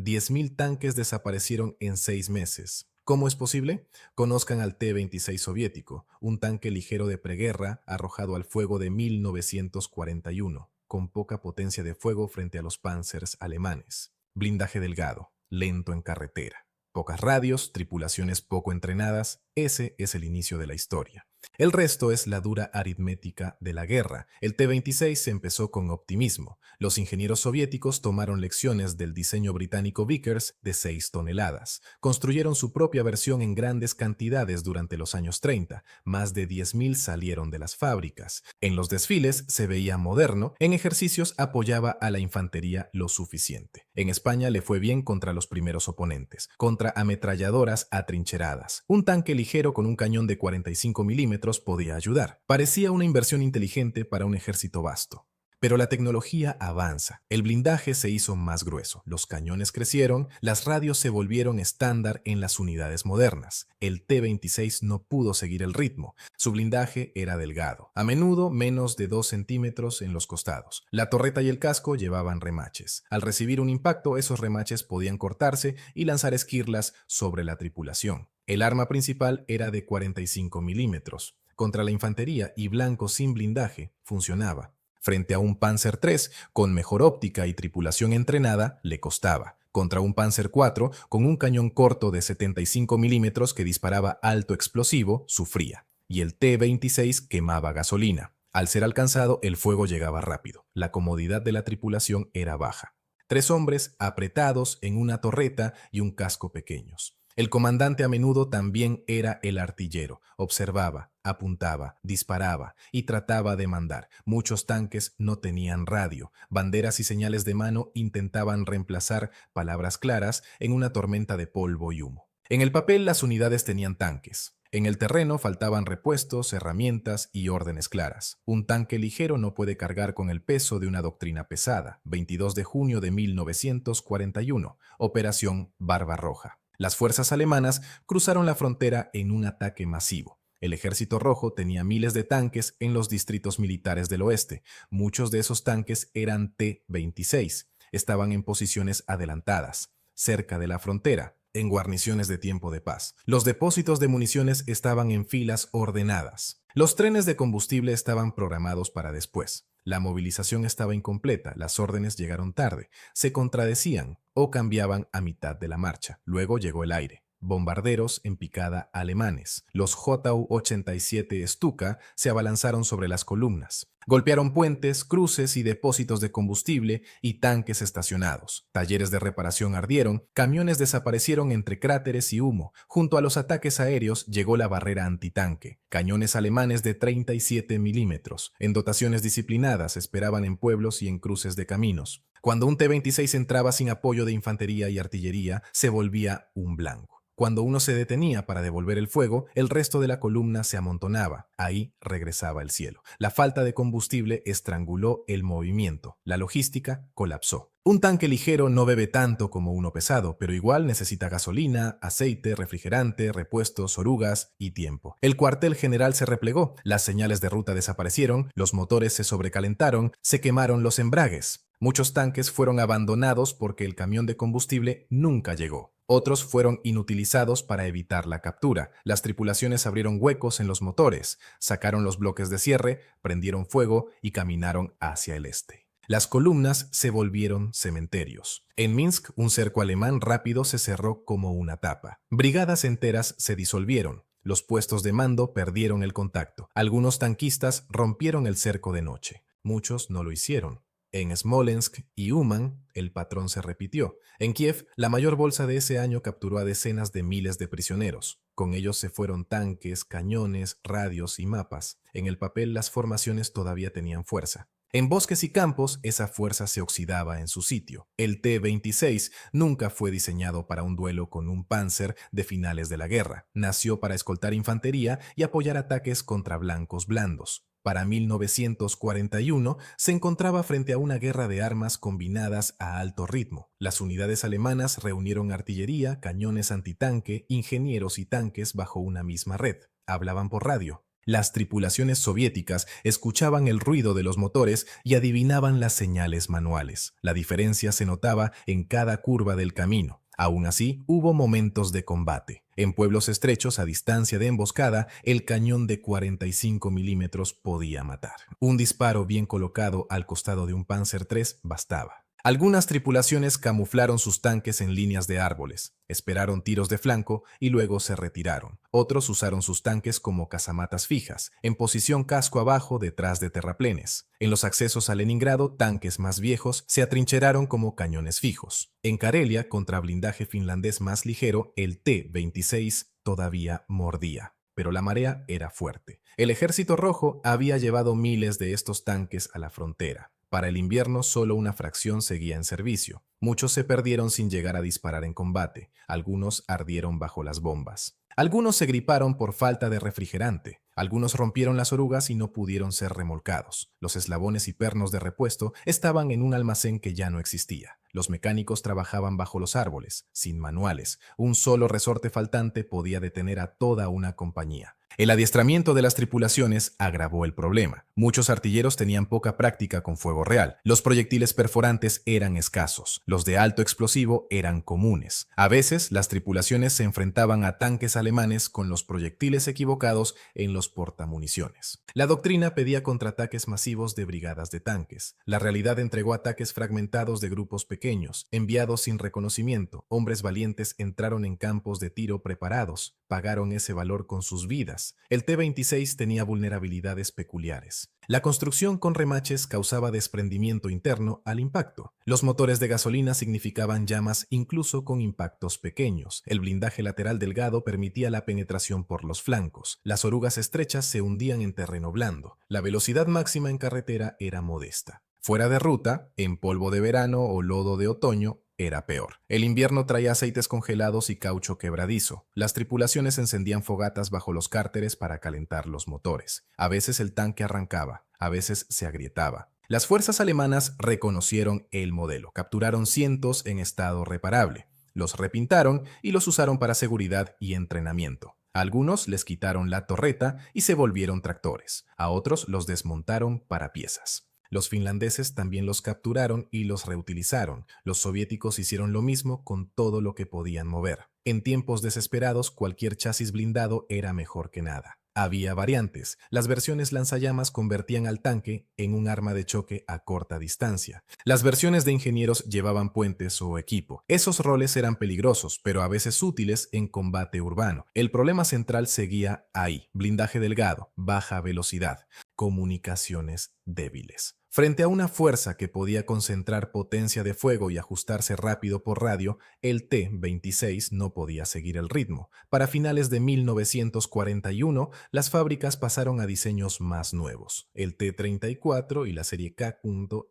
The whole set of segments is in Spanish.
10.000 tanques desaparecieron en 6 meses. ¿Cómo es posible? Conozcan al T-26 soviético, un tanque ligero de preguerra arrojado al fuego de 1941, con poca potencia de fuego frente a los Panzers alemanes. Blindaje delgado, lento en carretera. Pocas radios, tripulaciones poco entrenadas, ese es el inicio de la historia. El resto es la dura aritmética de la guerra. El T-26 se empezó con optimismo. Los ingenieros soviéticos tomaron lecciones del diseño británico Vickers de 6 toneladas. Construyeron su propia versión en grandes cantidades durante los años 30. Más de 10.000 salieron de las fábricas. En los desfiles se veía moderno, en ejercicios apoyaba a la infantería lo suficiente. En España le fue bien contra los primeros oponentes, contra ametralladoras atrincheradas. Un tanque ligero con un cañón de 45 milímetros podía ayudar. Parecía una inversión inteligente para un ejército vasto. Pero la tecnología avanza. El blindaje se hizo más grueso, los cañones crecieron, las radios se volvieron estándar en las unidades modernas. El T-26 no pudo seguir el ritmo. Su blindaje era delgado, a menudo menos de 2 centímetros en los costados. La torreta y el casco llevaban remaches. Al recibir un impacto, esos remaches podían cortarse y lanzar esquirlas sobre la tripulación. El arma principal era de 45 milímetros. Contra la infantería y blanco sin blindaje, funcionaba. Frente a un Panzer III con mejor óptica y tripulación entrenada, le costaba. Contra un Panzer IV con un cañón corto de 75 milímetros que disparaba alto explosivo, sufría. Y el T-26 quemaba gasolina. Al ser alcanzado, el fuego llegaba rápido. La comodidad de la tripulación era baja. 3 hombres apretados en una torreta y un casco pequeños. El comandante a menudo también era el artillero. Observaba, apuntaba, disparaba y trataba de mandar. Muchos tanques no tenían radio. Banderas y señales de mano intentaban reemplazar palabras claras en una tormenta de polvo y humo. En el papel las unidades tenían tanques. En el terreno faltaban repuestos, herramientas y órdenes claras. Un tanque ligero no puede cargar con el peso de una doctrina pesada. 22 de junio de 1941. Operación Barbarroja. Las fuerzas alemanas cruzaron la frontera en un ataque masivo. El Ejército Rojo tenía miles de tanques en los distritos militares del oeste. Muchos de esos tanques eran T-26. Estaban en posiciones adelantadas, cerca de la frontera, en guarniciones de tiempo de paz. Los depósitos de municiones estaban en filas ordenadas. Los trenes de combustible estaban programados para después. La movilización estaba incompleta, las órdenes llegaron tarde, se contradecían o cambiaban a mitad de la marcha. Luego llegó el aire. Bombarderos en picada alemanes. Los Ju-87 Stuka se abalanzaron sobre las columnas. Golpearon puentes, cruces y depósitos de combustible y tanques estacionados. Talleres de reparación ardieron, camiones desaparecieron entre cráteres y humo. Junto a los ataques aéreos llegó la barrera antitanque. Cañones alemanes de 37 milímetros, en dotaciones disciplinadas, esperaban en pueblos y en cruces de caminos. Cuando un T-26 entraba sin apoyo de infantería y artillería, se volvía un blanco. Cuando uno se detenía para devolver el fuego, el resto de la columna se amontonaba. Ahí regresaba el cielo. La falta de combustible estranguló el movimiento. La logística colapsó. Un tanque ligero no bebe tanto como uno pesado, pero igual necesita gasolina, aceite, refrigerante, repuestos, orugas y tiempo. El cuartel general se replegó, las señales de ruta desaparecieron, los motores se sobrecalentaron, se quemaron los embragues. Muchos tanques fueron abandonados porque el camión de combustible nunca llegó. Otros fueron inutilizados para evitar la captura. Las tripulaciones abrieron huecos en los motores, sacaron los bloques de cierre, prendieron fuego y caminaron hacia el este. Las columnas se volvieron cementerios. En Minsk, un cerco alemán rápido se cerró como una tapa. Brigadas enteras se disolvieron. Los puestos de mando perdieron el contacto. Algunos tanquistas rompieron el cerco de noche. Muchos no lo hicieron. En Smolensk y Uman, el patrón se repitió. En Kiev, la mayor bolsa de ese año capturó a decenas de miles de prisioneros. Con ellos se fueron tanques, cañones, radios y mapas. En el papel, las formaciones todavía tenían fuerza. En bosques y campos, esa fuerza se oxidaba en su sitio. El T-26 nunca fue diseñado para un duelo con un Panzer de finales de la guerra. Nació para escoltar infantería y apoyar ataques contra blancos blandos. Para 1941 se encontraba frente a una guerra de armas combinadas a alto ritmo. Las unidades alemanas reunieron artillería, cañones antitanque, ingenieros y tanques bajo una misma red. Hablaban por radio. Las tripulaciones soviéticas escuchaban el ruido de los motores y adivinaban las señales manuales. La diferencia se notaba en cada curva del camino. Aún así, hubo momentos de combate. En pueblos estrechos, a distancia de emboscada, el cañón de 45 milímetros podía matar. Un disparo bien colocado al costado de un Panzer III bastaba. Algunas tripulaciones camuflaron sus tanques en líneas de árboles, esperaron tiros de flanco y luego se retiraron. Otros usaron sus tanques como casamatas fijas, en posición casco abajo detrás de terraplenes. En los accesos a Leningrado, tanques más viejos se atrincheraron como cañones fijos. En Karelia, contra blindaje finlandés más ligero, el T-26 todavía mordía. Pero la marea era fuerte. El Ejército Rojo había llevado miles de estos tanques a la frontera. Para el invierno solo una fracción seguía en servicio. Muchos se perdieron sin llegar a disparar en combate. Algunos ardieron bajo las bombas. Algunos se griparon por falta de refrigerante. Algunos rompieron las orugas y no pudieron ser remolcados. Los eslabones y pernos de repuesto estaban en un almacén que ya no existía. Los mecánicos trabajaban bajo los árboles, sin manuales. Un solo resorte faltante podía detener a toda una compañía. El adiestramiento de las tripulaciones agravó el problema. Muchos artilleros tenían poca práctica con fuego real. Los proyectiles perforantes eran escasos. Los de alto explosivo eran comunes. A veces, las tripulaciones se enfrentaban a tanques alemanes con los proyectiles equivocados en los portamuniciones. La doctrina pedía contraataques masivos de brigadas de tanques. La realidad entregó ataques fragmentados de grupos pequeños, enviados sin reconocimiento. Hombres valientes entraron en campos de tiro preparados. Pagaron ese valor con sus vidas. El T-26 tenía vulnerabilidades peculiares. La construcción con remaches causaba desprendimiento interno al impacto. Los motores de gasolina significaban llamas incluso con impactos pequeños. El blindaje lateral delgado permitía la penetración por los flancos. Las orugas estrechas se hundían en terreno blando. La velocidad máxima en carretera era modesta. Fuera de ruta, en polvo de verano o lodo de otoño, era peor. El invierno traía aceites congelados y caucho quebradizo. Las tripulaciones encendían fogatas bajo los cárteres para calentar los motores. A veces el tanque arrancaba, a veces se agrietaba. Las fuerzas alemanas reconocieron el modelo. Capturaron cientos en estado reparable. Los repintaron y los usaron para seguridad y entrenamiento. A algunos les quitaron la torreta y se volvieron tractores. A otros los desmontaron para piezas. Los finlandeses también los capturaron y los reutilizaron. Los soviéticos hicieron lo mismo con todo lo que podían mover. En tiempos desesperados, cualquier chasis blindado era mejor que nada. Había variantes. Las versiones lanzallamas convertían al tanque en un arma de choque a corta distancia. Las versiones de ingenieros llevaban puentes o equipo. Esos roles eran peligrosos, pero a veces útiles en combate urbano. El problema central seguía ahí: blindaje delgado, baja velocidad, comunicaciones débiles. Frente a una fuerza que podía concentrar potencia de fuego y ajustarse rápido por radio, el T-26 no podía seguir el ritmo. Para finales de 1941, las fábricas pasaron a diseños más nuevos. El T-34 y la serie K.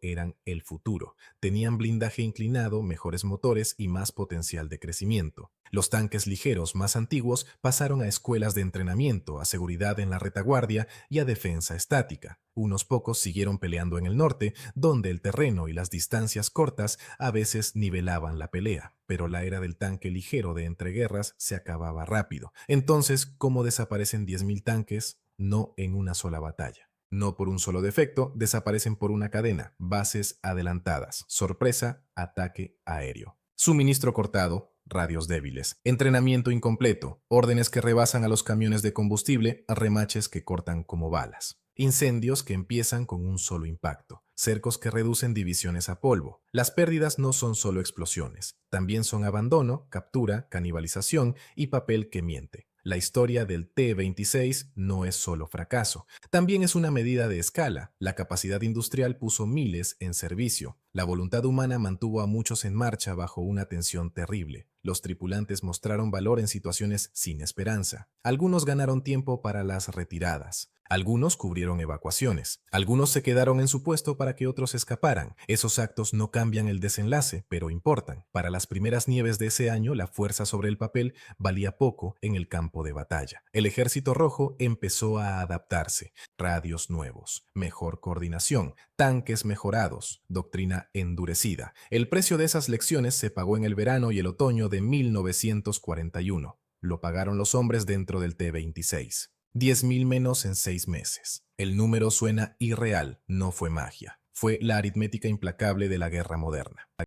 eran el futuro. Tenían blindaje inclinado, mejores motores y más potencial de crecimiento. Los tanques ligeros más antiguos pasaron a escuelas de entrenamiento, a seguridad en la retaguardia y a defensa estática. Unos pocos siguieron peleando en el norte, donde el terreno y las distancias cortas a veces nivelaban la pelea, pero la era del tanque ligero de entreguerras se acababa rápido. Entonces, ¿cómo desaparecen 10.000 tanques? No en una sola batalla. No por un solo defecto, desaparecen por una cadena: bases adelantadas, sorpresa, ataque aéreo. Suministro cortado, radios débiles, entrenamiento incompleto, órdenes que rebasan a los camiones de combustible, remaches que cortan como balas. Incendios que empiezan con un solo impacto, cercos que reducen divisiones a polvo. Las pérdidas no son solo explosiones, también son abandono, captura, canibalización y papel que miente. La historia del T-26 no es solo fracaso, también es una medida de escala. La capacidad industrial puso miles en servicio. La voluntad humana mantuvo a muchos en marcha bajo una tensión terrible. Los tripulantes mostraron valor en situaciones sin esperanza. Algunos ganaron tiempo para las retiradas. Algunos cubrieron evacuaciones. Algunos se quedaron en su puesto para que otros escaparan. Esos actos no cambian el desenlace, pero importan. Para las primeras nieves de ese año, la fuerza sobre el papel valía poco en el campo de batalla. El Ejército Rojo empezó a adaptarse. Radios nuevos, mejor coordinación, tanques mejorados, doctrina endurecida. El precio de esas lecciones se pagó en el verano y el otoño de 1941. Lo pagaron los hombres dentro del T-26. 10.000 menos en 6 meses. El número suena irreal, no fue magia. Fue la aritmética implacable de la guerra moderna.